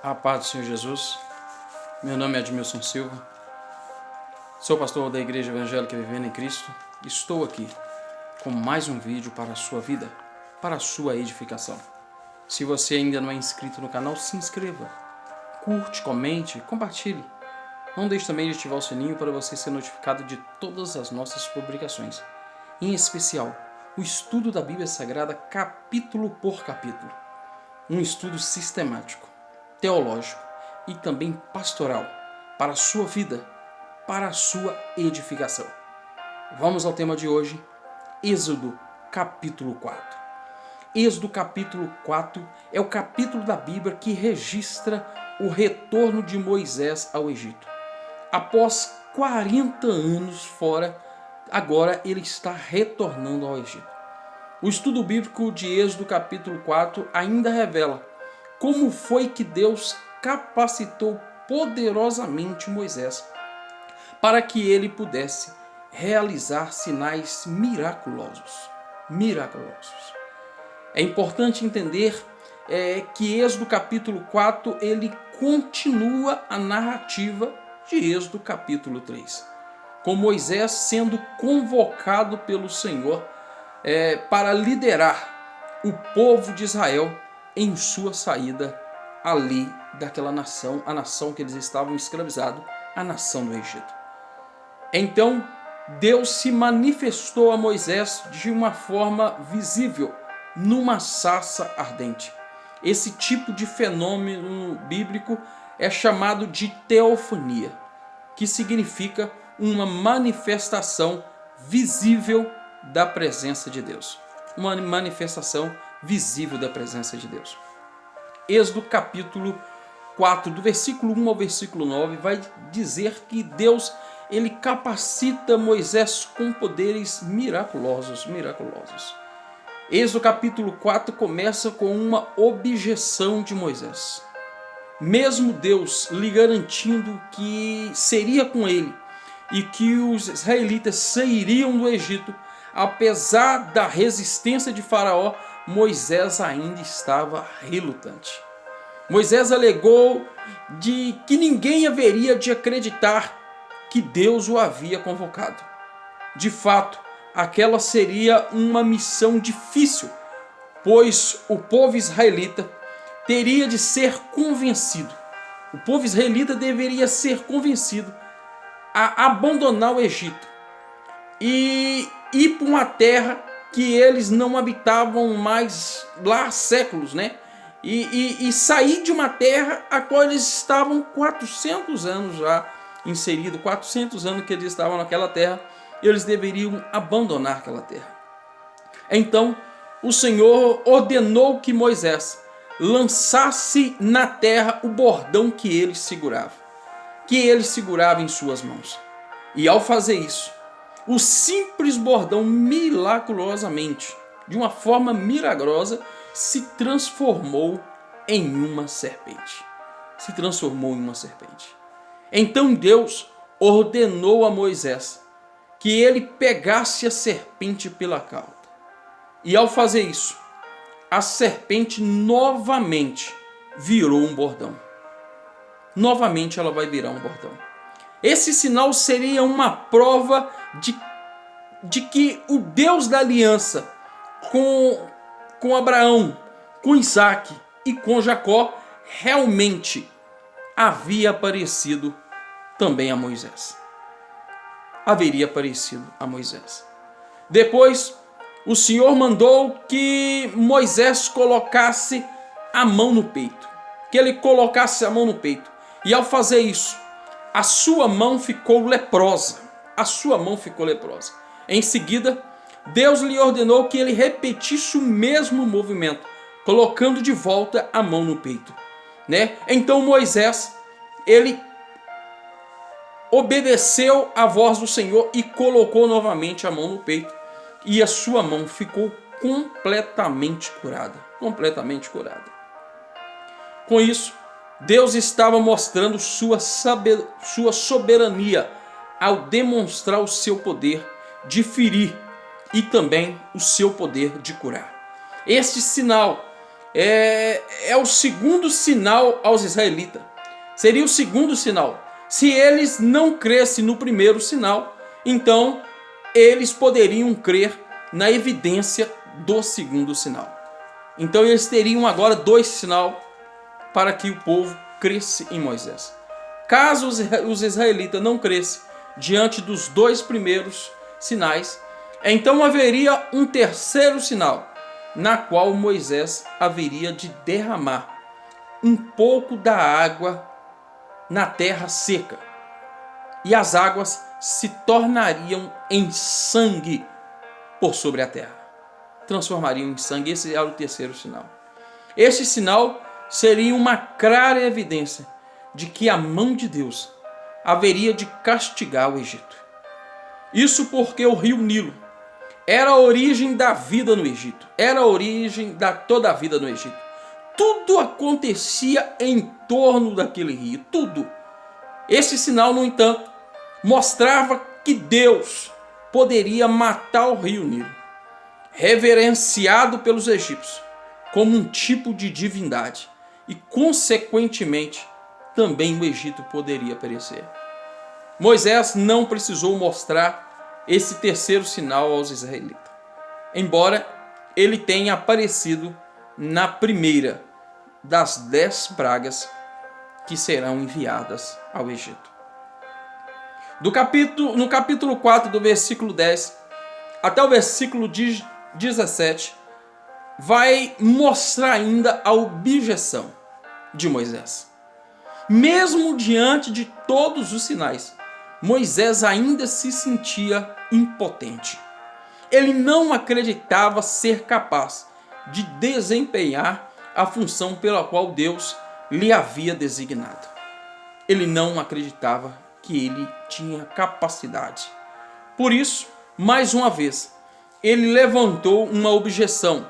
A paz do Senhor Jesus. Meu nome é Edmilson Silva. Sou pastor da Igreja Evangélica Vivendo em Cristo. Estou aqui com mais um vídeo para a sua vida, para a sua edificação. Se você ainda não é inscrito no canal, se inscreva. Curte, comente, compartilhe. Não deixe também de ativar o sininho para você ser notificado de todas as nossas publicações. Em especial, o estudo da Bíblia Sagrada capítulo por capítulo. Um estudo sistemático, teológico e também pastoral para a sua vida, para a sua edificação. Vamos ao tema de hoje, Êxodo capítulo 4. Êxodo capítulo 4 é o capítulo da Bíblia que registra o retorno de Moisés ao Egito. Após 40 anos fora, agora ele está retornando ao Egito. O estudo bíblico de Êxodo capítulo 4 ainda revela como foi que Deus capacitou poderosamente Moisés para que ele pudesse realizar sinais miraculosos. É importante entender que Êxodo capítulo 4 ele continua a narrativa de Êxodo capítulo 3, com Moisés sendo convocado pelo Senhor para liderar o povo de Israel em sua saída ali daquela nação, a nação que eles estavam escravizados, a nação do Egito. Então Deus se manifestou a Moisés de uma forma visível, numa sarça ardente. Esse tipo de fenômeno bíblico é chamado de teofania, que significa uma manifestação visível da presença de Deus. Uma manifestação visível da presença de Deus. Êxodo capítulo 4, do versículo 1 ao versículo 9, vai dizer que Deus ele capacita Moisés com poderes miraculosos. Êxodo capítulo 4 começa com uma objeção de Moisés. Mesmo Deus lhe garantindo que seria com ele e que os israelitas sairiam do Egito, apesar da resistência de Faraó, Moisés ainda estava relutante. Moisés alegou de que ninguém haveria de acreditar que Deus o havia convocado. De fato, aquela seria uma missão difícil, pois o povo israelita teria de ser convencido. O povo israelita deveria ser convencido a abandonar o Egito e ir para uma terra que eles não habitavam mais lá há séculos, né? E sair de uma terra a qual eles estavam 400 anos já inseridos, 400 anos que eles estavam naquela terra, eles deveriam abandonar aquela terra. Então, o Senhor ordenou que Moisés lançasse na terra o bordão que ele segurava em suas mãos. E ao fazer isso, o simples bordão miraculosamente, de uma forma milagrosa, se transformou em uma serpente. Então Deus ordenou a Moisés que ele pegasse a serpente pela cauda. E ao fazer isso, a serpente novamente virou um bordão. Novamente ela vai virar um bordão. Esse sinal seria uma prova de que o Deus da aliança com Abraão, com Isaac e com Jacó realmente havia aparecido também a Moisés. Depois, o Senhor mandou que Moisés colocasse a mão no peito. E ao fazer isso, a sua mão ficou leprosa. Em seguida, Deus lhe ordenou que ele repetisse o mesmo movimento, colocando de volta a mão no peito, né? Então Moisés, ele obedeceu à voz do Senhor e colocou novamente a mão no peito, e a sua mão ficou completamente curada. Com isso, Deus estava mostrando sua soberania ao demonstrar o seu poder de ferir e também o seu poder de curar. Este sinal é o segundo sinal aos israelitas. Seria o segundo sinal. Se eles não crescem no primeiro sinal, então eles poderiam crer na evidência do segundo sinal. Então eles teriam agora 2 sinais para que o povo cresça em Moisés. Caso os israelitas não crescem diante dos 2 primeiros sinais, então haveria um terceiro sinal, na qual Moisés haveria de derramar um pouco da água na terra seca, e as águas se tornariam em sangue por sobre a terra. Transformariam em sangue. Esse era o terceiro sinal. Este sinal seria uma clara evidência de que a mão de Deus haveria de castigar o Egito. Isso porque o rio Nilo era a origem da vida no Egito. Era a origem da toda a vida no Egito. Tudo acontecia em torno daquele rio. Tudo. Esse sinal, no entanto, mostrava que Deus poderia matar o rio Nilo, reverenciado pelos egípcios como um tipo de divindade, e consequentemente também o Egito poderia perecer. Moisés não precisou mostrar esse terceiro sinal aos israelitas, embora ele tenha aparecido na primeira das 10 pragas que serão enviadas ao Egito. No capítulo 4, do versículo 10 até o versículo 17, vai mostrar ainda a objeção de Moisés. Mesmo diante de todos os sinais, Moisés ainda se sentia impotente. Ele não acreditava ser capaz de desempenhar a função pela qual Deus lhe havia designado. Ele não acreditava que ele tinha capacidade. Por isso, mais uma vez, ele levantou uma objeção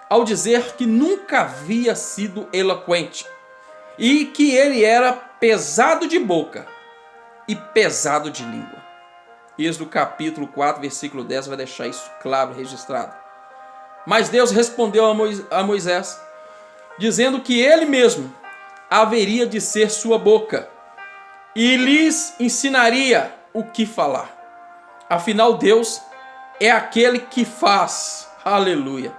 ao dizer que nunca havia sido eloquente e que ele era pesado de boca e pesado de língua. Êxodo capítulo 4, versículo 10 vai deixar isso claro, registrado. Mas Deus respondeu a Moisés, dizendo que ele mesmo haveria de ser sua boca e lhes ensinaria o que falar. Afinal, Deus é aquele que faz, aleluia,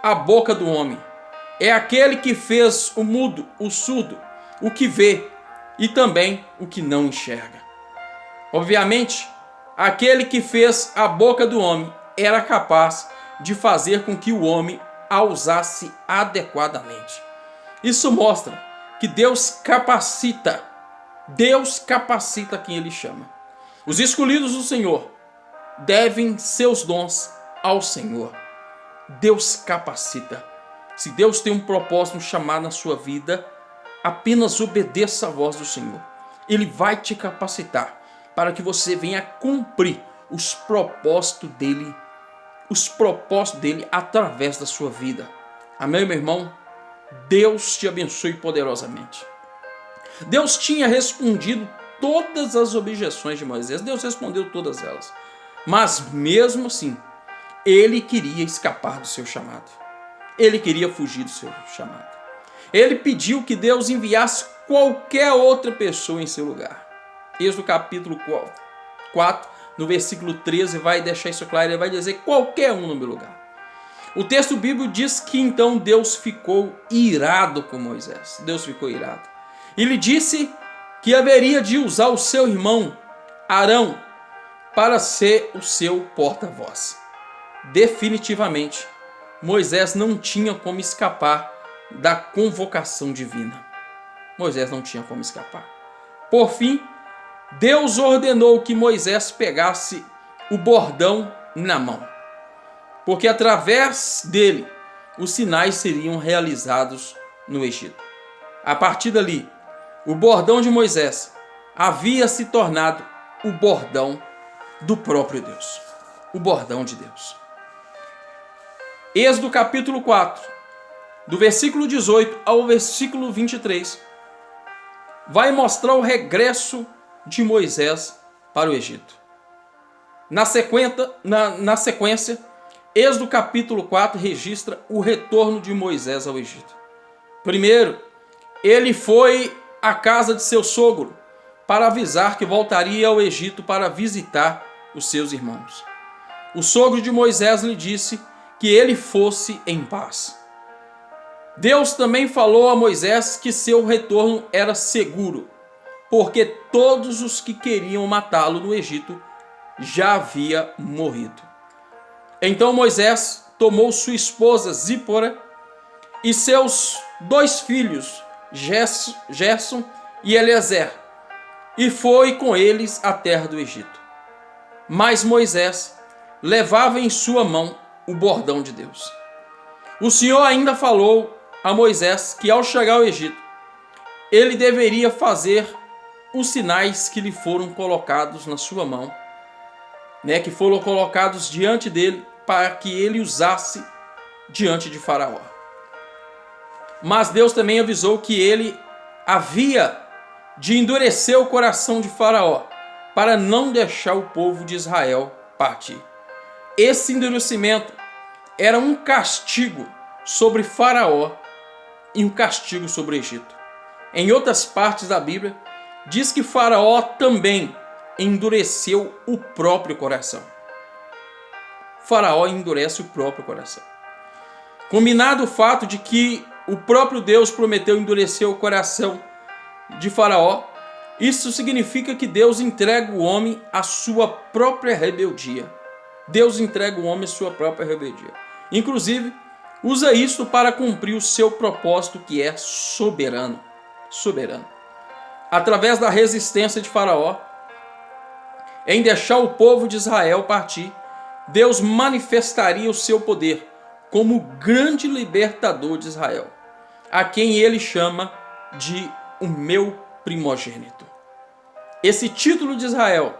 a boca do homem. É aquele que fez o mudo, o surdo, o que vê e também o que não enxerga. Obviamente, aquele que fez a boca do homem era capaz de fazer com que o homem a usasse adequadamente. Isso mostra que Deus capacita quem Ele chama. Os escolhidos do Senhor devem seus dons ao Senhor. Deus capacita. Se Deus tem um propósito, um chamado na sua vida, apenas obedeça a voz do Senhor. Ele vai te capacitar para que você venha cumprir os propósitos dele através da sua vida. Amém, meu irmão? Deus te abençoe poderosamente. Deus tinha respondido todas as objeções de Moisés. Deus respondeu todas elas. Mas mesmo assim, ele queria escapar do seu chamado. Ele queria fugir do seu chamado. Ele pediu que Deus enviasse qualquer outra pessoa em seu lugar. Êxodo capítulo 4, no versículo 13, vai deixar isso claro. Ele vai dizer qualquer um no meu lugar. O texto bíblico diz que então Deus ficou irado com Moisés. Deus ficou irado. Ele disse que haveria de usar o seu irmão Arão para ser o seu porta-voz. Definitivamente, Moisés não tinha como escapar da convocação divina. Moisés não tinha como escapar. Por fim, Deus ordenou que Moisés pegasse o bordão na mão, porque através dele os sinais seriam realizados no Egito. A partir dali, o bordão de Moisés havia se tornado o bordão do próprio Deus, o bordão de Deus. Êxodo capítulo 4, do versículo 18 ao versículo 23, vai mostrar o regresso de Moisés para o Egito. Na sequência, Êxodo capítulo 4 registra o retorno de Moisés ao Egito. Primeiro, ele foi à casa de seu sogro para avisar que voltaria ao Egito para visitar os seus irmãos. O sogro de Moisés lhe disse que ele fosse em paz. Deus também falou a Moisés que seu retorno era seguro, porque todos os que queriam matá-lo no Egito já havia morrido. Então Moisés tomou sua esposa Zípora e seus 2 filhos, Gerson e Eliezer, e foi com eles à terra do Egito. Mas Moisés levava em sua mão o bordão de Deus. O Senhor ainda falou a Moisés que ao chegar ao Egito, ele deveria fazer os sinais que lhe foram colocados na sua mão, que foram colocados diante dele para que ele usasse diante de Faraó. Mas Deus também avisou que ele havia de endurecer o coração de Faraó para não deixar o povo de Israel partir. Esse endurecimento era um castigo sobre Faraó e um castigo sobre o Egito. Em outras partes da Bíblia, diz que Faraó também endureceu o próprio coração. Faraó endurece o próprio coração. Combinado o fato de que o próprio Deus prometeu endurecer o coração de Faraó, isso significa que Deus entrega o homem à sua própria rebeldia. Deus entrega o homem à sua própria rebeldia. Inclusive, usa isto para cumprir o seu propósito, que é soberano. Através da resistência de Faraó em deixar o povo de Israel partir, Deus manifestaria o seu poder como o grande libertador de Israel, a quem ele chama de o meu primogênito. Esse título de Israel,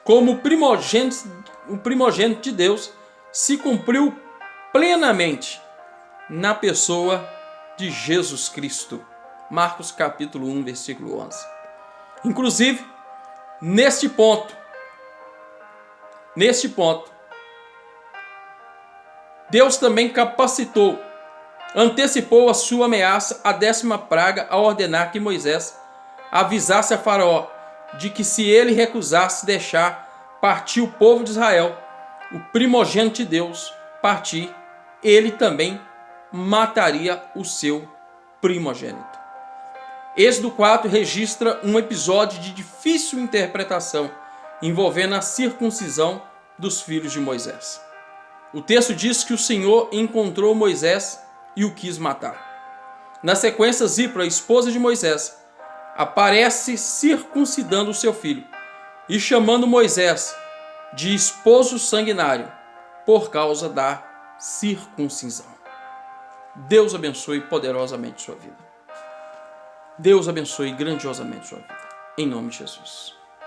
como o primogênito de Deus, se cumpriu plenamente na pessoa de Jesus Cristo. Marcos capítulo 1, versículo 11. Inclusive, neste ponto, Deus também antecipou a sua ameaça, a 10ª praga, ao ordenar que Moisés avisasse a Faraó de que se ele recusasse deixar partir o povo de Israel, o primogênito de Deus, partir, ele também mataria o seu primogênito. Êxodo 4 registra um episódio de difícil interpretação envolvendo a circuncisão dos filhos de Moisés. O texto diz que o Senhor encontrou Moisés e o quis matar. Na sequência, Zípora, esposa de Moisés, aparece circuncidando o seu filho e chamando Moisés de esposo sanguinário por causa da circuncisão. Deus abençoe poderosamente sua vida. Deus abençoe grandiosamente sua vida. Em nome de Jesus.